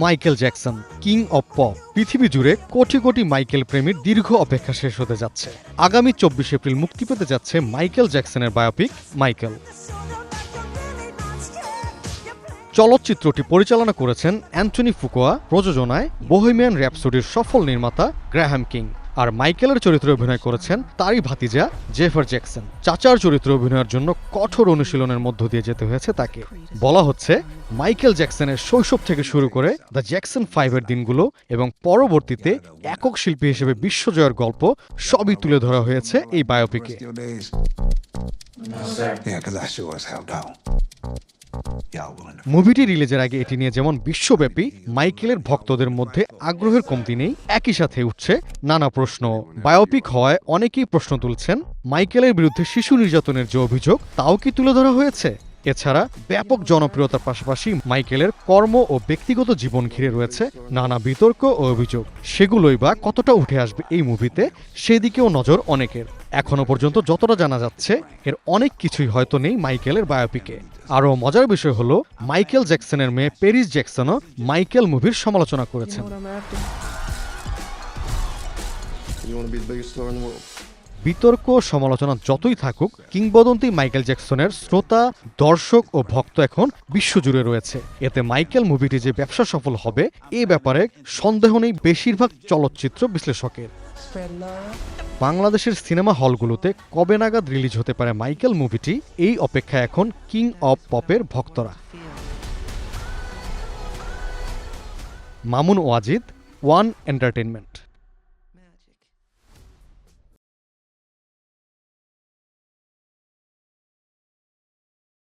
Michael Jackson, king of pop. পৃথিবী জুড়ে crore crore Michael প্রেমীর দীর্ঘ অপেক্ষা শেষ হতে যাচ্ছে। আগামী 24 এপ্রিল মুক্তি পেতে যাচ্ছে মাইকেল জ্যাকসনের বায়োপিক মাইকেল। চলচ্চিত্রটি পরিচালনা করেছেন অ্যান্টনি ফুকোয়া, প্রযোজনায় বোহেমিয়ান র্যাপসোডির সফল নির্মাতা গ্রাহাম কিং। আর মাইকেলের চরিত্রে অভিনয় করেছেন তারই ভাতিজা জেফার জ্যাকসন। চাচার চরিত্রে অভিনয়ের জন্য কঠোর অনুশীলনের মধ্য দিয়ে যেতে হয়েছে তাকে। বলা হচ্ছে মাইকেল জ্যাকসনের শৈশব থেকে শুরু করে দ্য জ্যাকসন 5-এর দিনগুলো এবং পরবর্তীতে একক শিল্পী হিসেবে বিশ্বজয়ের গল্প সবই তুলে ধরা হয়েছে এই বায়োপিকে। মুভিটি রিলিজের আগে এটি নিয়ে যেমন বিশ্বব্যাপী মাইকেলের ভক্তদের মধ্যে আগ্রহের কমতি নেই, একই সাথে উঠছে নানা প্রশ্ন। বায়োপিক হওয়ায় অনেকেই প্রশ্ন তুলছেন, মাইকেলের বিরুদ্ধে শিশু নির্যাতনের যে অভিযোগ তাও কি তুলে ধরা হয়েছে? এছাড়া ব্যাপক জনপ্রিয়তার পাশাপাশি মাইকেলের কর্ম ও ব্যক্তিগত জীবন ঘিরে রয়েছে নানা বিতর্ক ও অভিযোগ। সেগুলোই বা কতটা উঠে আসবে এই মুভিতে, সেদিকেও নজর অনেকের। এখনো পর্যন্ত যতটা জানা যাচ্ছে এর অনেক কিছুই হয়তো নেই মাইকেলের বায়োপিকে। আরও মজার বিষয় হলো মাইকেল জ্যাকসনের মেয়ে প্যারিস জ্যাকসনও মাইকেল মুভির সমালোচনা করেছেন। বিতর্ক সমালোচনা যতই থাকুক, কিংবদন্তি মাইকেল জ্যাকসনের শ্রোতা, দর্শক ও ভক্ত এখন বিশ্বজুড়ে রয়েছে। এতে মাইকেল মুভিটি যে ব্যবসা সফল হবে এ ব্যাপারে সন্দেহ নেই বেশিরভাগ চলচ্চিত্র বিশ্লেষকের। বাংলাদেশের সিনেমা হলগুলোতে কবে নাগাদ রিলিজ হতে পারে মাইকেল মুভিটি, এই অপেক্ষায় এখন কিং অব পপের ভক্তরা। Mamun Wajid, one entertainment.